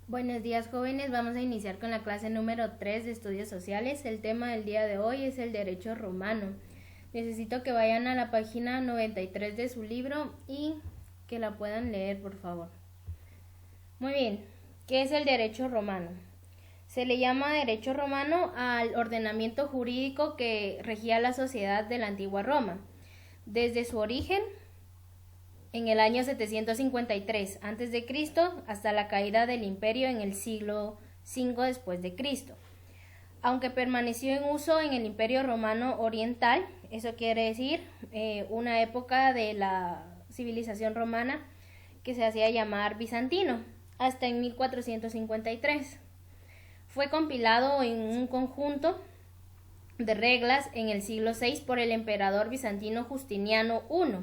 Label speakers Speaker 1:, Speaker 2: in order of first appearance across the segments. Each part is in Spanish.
Speaker 1: Buenos días, jóvenes. Vamos a iniciar con la clase número 3 de estudios sociales. El tema del día de hoy es el derecho romano. Necesito que vayan a la página 93 de su libro y que la puedan leer, por favor. Muy bien. ¿Qué es el derecho romano? Se le llama derecho romano al ordenamiento jurídico que regía la sociedad de la antigua Roma. Desde su origen, en el año 753 a.C. hasta la caída del imperio en el siglo V después de Cristo. Aunque permaneció en uso en el Imperio Romano Oriental, eso quiere decir una época de la civilización romana que se hacía llamar bizantino, hasta en 1453. Fue compilado en un conjunto de reglas en el siglo VI por el emperador bizantino Justiniano I,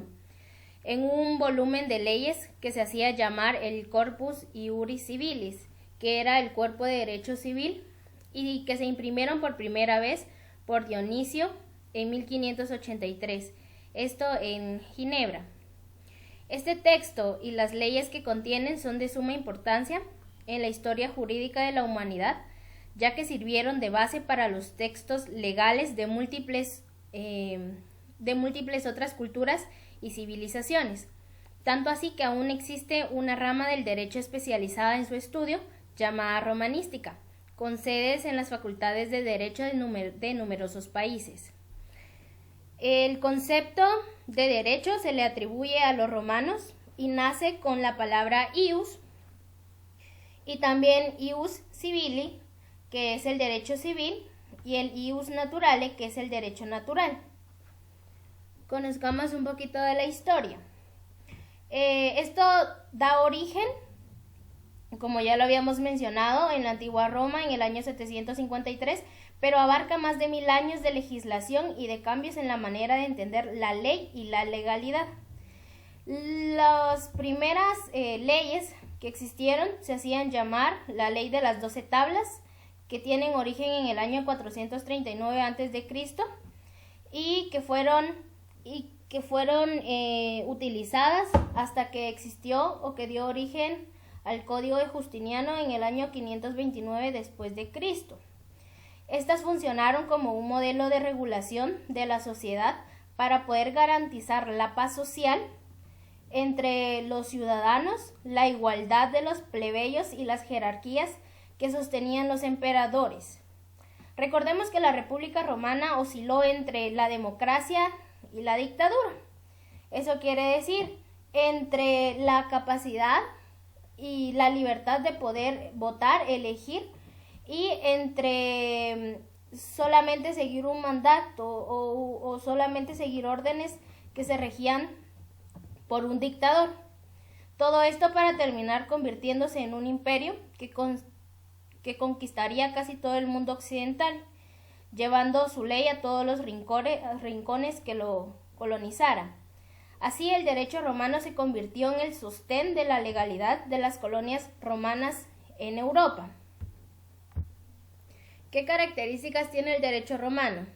Speaker 1: en un volumen de leyes que se hacía llamar el Corpus Iuris Civilis, que era el cuerpo de derecho civil, y que se imprimieron por primera vez por Dionisio en 1583, esto en Ginebra. Este texto y las leyes que contienen son de suma importancia en la historia jurídica de la humanidad, ya que sirvieron de base para los textos legales de múltiples otras culturas y civilizaciones, tanto así que aún existe una rama del derecho especializada en su estudio llamada romanística, con sedes en las facultades de derecho de numerosos países. El concepto de derecho se le atribuye a los romanos y nace con la palabra ius y también ius civili, que es el derecho civil, y el ius naturale, que es el derecho natural. Conozcamos un poquito de la historia. Esto da origen, como ya lo habíamos mencionado, en la antigua Roma en el año 753, pero abarca más de 1000 años de legislación y de cambios en la manera de entender la ley y la legalidad. Las primeras leyes que existieron se hacían llamar la ley de las 12 tablas, que tienen origen en el año 439 a.C. y que fueron utilizadas hasta que existió o que dio origen al Código de Justiniano en el año 529 después de Cristo. Estas funcionaron como un modelo de regulación de la sociedad para poder garantizar la paz social entre los ciudadanos, la igualdad de los plebeyos y las jerarquías que sostenían los emperadores. Recordemos que la República Romana osciló entre la democracia y la dictadura. Eso quiere decir entre la capacidad y la libertad de poder votar, elegir, y entre solamente seguir un mandato o solamente seguir órdenes que se regían por un dictador. Todo esto para terminar convirtiéndose en un imperio que conquistaría casi todo el mundo occidental, llevando su ley a todos los rincones que lo colonizaran. Así, el derecho romano se convirtió en el sostén de la legalidad de las colonias romanas en Europa. ¿Qué características tiene el derecho romano?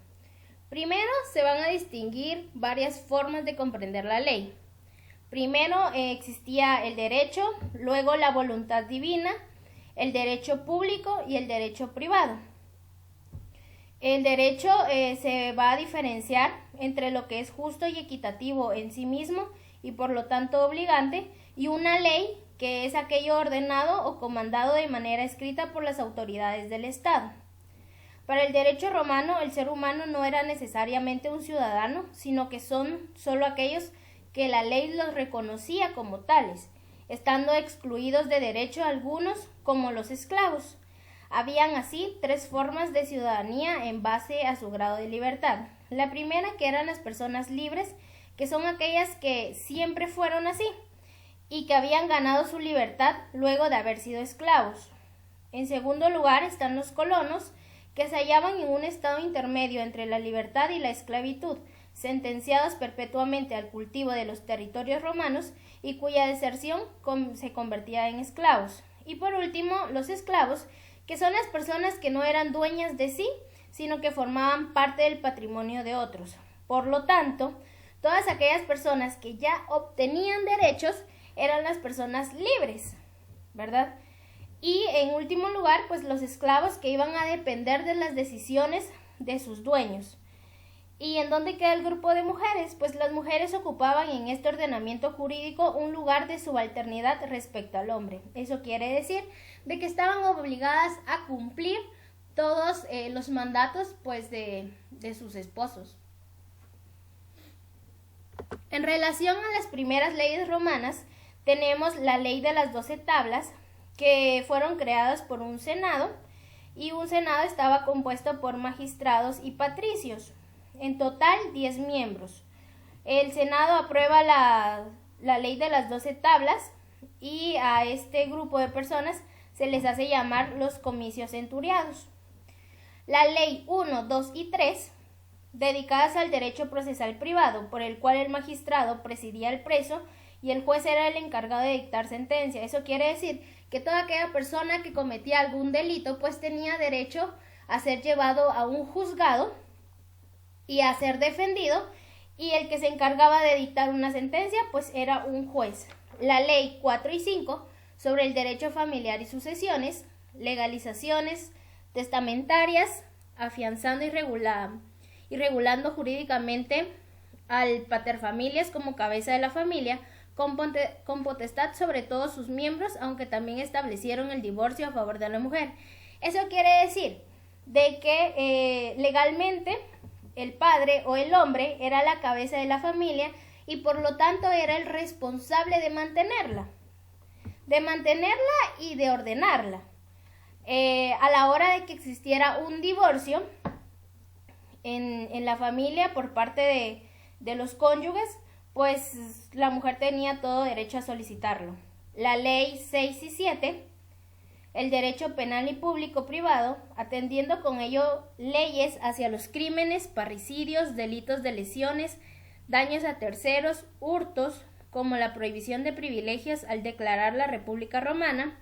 Speaker 1: Primero, se van a distinguir varias formas de comprender la ley. Primero existía el derecho, luego la voluntad divina, el derecho público y el derecho privado. El derecho se va a diferenciar entre lo que es justo y equitativo en sí mismo y por lo tanto obligante, y una ley, que es aquello ordenado o comandado de manera escrita por las autoridades del Estado. Para el derecho romano, el ser humano no era necesariamente un ciudadano, sino que son solo aquellos que la ley los reconocía como tales, estando excluidos de derecho algunos, como los esclavos. Habían así 3 formas de ciudadanía en base a su grado de libertad. La primera, que eran las personas libres, que son aquellas que siempre fueron así y que habían ganado su libertad luego de haber sido esclavos. En segundo lugar están los colonos, que se hallaban en un estado intermedio entre la libertad y la esclavitud, sentenciados perpetuamente al cultivo de los territorios romanos y cuya deserción se convertía en esclavos. Y por último, los esclavos, que son las personas que no eran dueñas de sí, sino que formaban parte del patrimonio de otros. Por lo tanto, todas aquellas personas que ya obtenían derechos eran las personas libres, ¿verdad? Y en último lugar, pues los esclavos que iban a depender de las decisiones de sus dueños. ¿Y en dónde queda el grupo de mujeres? Pues las mujeres ocupaban en este ordenamiento jurídico un lugar de subalternidad respecto al hombre. Eso quiere decir de que estaban obligadas a cumplir todos los mandatos pues de sus esposos. En relación a las primeras leyes romanas, tenemos la ley de las 12 tablas, que fueron creadas por un senado, y un senado estaba compuesto por magistrados y patricios. En total, 10 miembros. El Senado aprueba la ley de las 12 tablas y a este grupo de personas se les hace llamar los comicios centuriados. La ley 1, 2 y 3, dedicadas al derecho procesal privado, por el cual el magistrado presidía el preso y el juez era el encargado de dictar sentencia. Eso quiere decir que toda aquella persona que cometía algún delito pues tenía derecho a ser llevado a un juzgado y a ser defendido, y el que se encargaba de dictar una sentencia pues era un juez. La ley 4 y 5 sobre el derecho familiar y sucesiones, legalizaciones testamentarias, afianzando y regulando jurídicamente al paterfamilias como cabeza de la familia, con potestad sobre todos sus miembros, aunque también establecieron el divorcio a favor de la mujer. Eso quiere decir de que legalmente el padre o el hombre era la cabeza de la familia y por lo tanto era el responsable de mantenerla y de ordenarla. A la hora de que existiera un divorcio en la familia por parte de los cónyuges, pues la mujer tenía todo derecho a solicitarlo. La ley 6 y 7, el derecho penal y público privado, atendiendo con ello leyes hacia los crímenes, parricidios, delitos de lesiones, daños a terceros, hurtos, como la prohibición de privilegios al declarar la República Romana,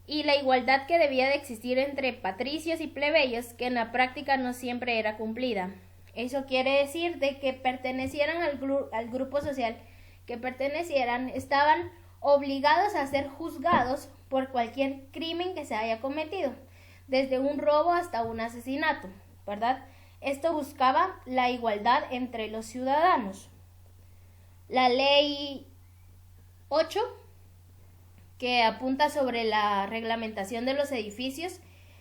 Speaker 1: y la igualdad que debía de existir entre patricios y plebeyos, que en la práctica no siempre era cumplida. Eso quiere decir de que pertenecieran al grupo social que pertenecieran, estaban obligados a ser juzgados por cualquier crimen que se haya cometido, desde un robo hasta un asesinato, ¿verdad? Esto buscaba la igualdad entre los ciudadanos. La ley 8, que apunta sobre la reglamentación de los edificios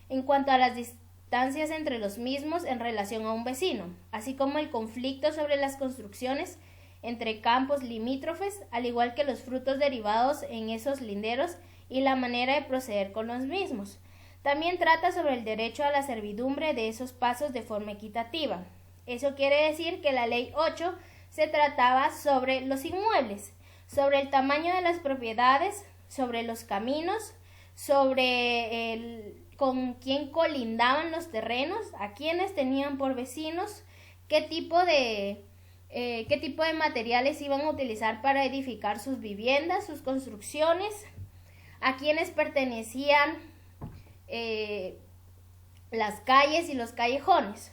Speaker 1: en cuanto a las distancias entre los mismos en relación a un vecino, así como el conflicto sobre las construcciones entre campos limítrofes, al igual que los frutos derivados en esos linderos y la manera de proceder con los mismos. También trata sobre el derecho a la servidumbre de esos pasos de forma equitativa. Eso quiere decir que la ley 8 se trataba sobre los inmuebles, sobre el tamaño de las propiedades, sobre los caminos, sobre con quién colindaban los terrenos, a quiénes tenían por vecinos, qué tipo de materiales iban a utilizar para edificar sus viviendas, sus construcciones, a quiénes pertenecían las calles y los callejones.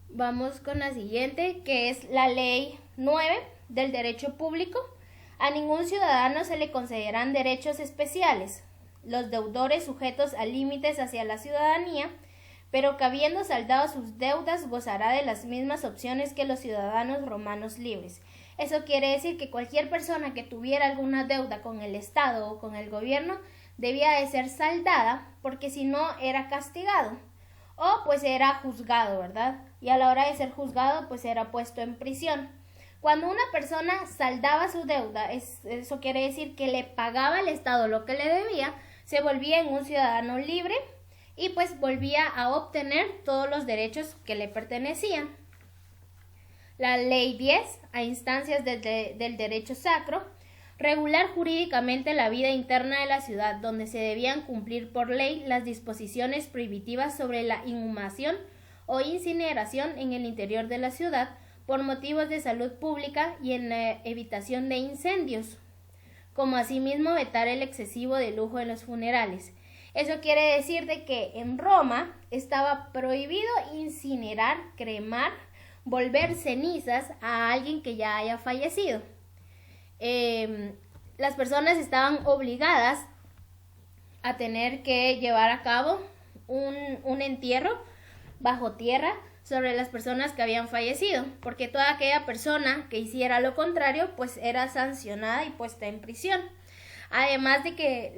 Speaker 1: Vamos con la siguiente, que es la ley 9 del derecho público. A ningún ciudadano se le concederán derechos especiales. Los deudores sujetos a límites hacia la ciudadanía, pero que habiendo saldado sus deudas gozará de las mismas opciones que los ciudadanos romanos libres. Eso quiere decir que cualquier persona que tuviera alguna deuda con el Estado o con el gobierno debía de ser saldada, porque si no era castigado o pues era juzgado, ¿verdad? Y a la hora de ser juzgado pues era puesto en prisión. Cuando una persona saldaba su deuda, eso quiere decir que le pagaba al Estado lo que le debía, se volvía en un ciudadano libre y pues volvía a obtener todos los derechos que le pertenecían. La ley 10, a instancias del derecho sacro, regular jurídicamente la vida interna de la ciudad, donde se debían cumplir por ley las disposiciones prohibitivas sobre la inhumación o incineración en el interior de la ciudad por motivos de salud pública y en la evitación de incendios, como asimismo vetar el excesivo de lujo de los funerales. Eso quiere decir de que en Roma estaba prohibido incinerar, cremar, volver cenizas a alguien que ya haya fallecido. Las personas estaban obligadas a tener que llevar a cabo un entierro bajo tierra sobre las personas que habían fallecido, porque toda aquella persona que hiciera lo contrario pues era sancionada y puesta en prisión. Además de que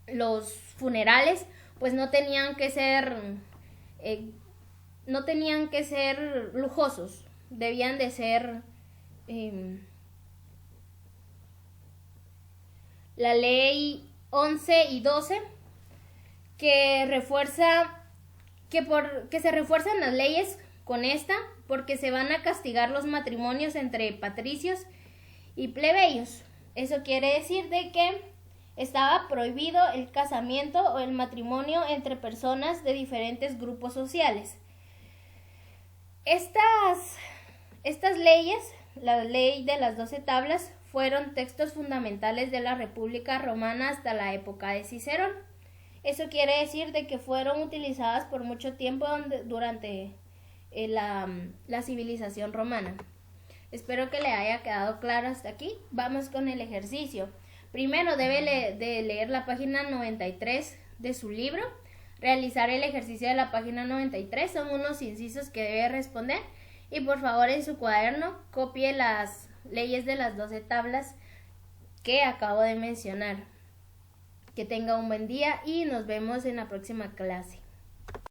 Speaker 1: los funerales pues no tenían que ser lujosos, debían de ser la ley 11 y 12 que se refuerzan las leyes con esta, porque se van a castigar los matrimonios entre patricios y plebeyos. Eso quiere decir de que estaba prohibido el casamiento o el matrimonio entre personas de diferentes grupos sociales. Estas leyes, la ley de las 12 tablas, fueron textos fundamentales de la República Romana hasta la época de Cicerón. Eso quiere decir de que fueron utilizadas por mucho tiempo durante la civilización romana. Espero que le haya quedado claro hasta aquí. Vamos con el ejercicio. Primero debe de leer la página 93 de su libro, realizar el ejercicio de la página 93, son unos incisos que debe responder, y por favor en su cuaderno copie las leyes de las 12 tablas que acabo de mencionar. Que tenga un buen día y nos vemos en la próxima clase.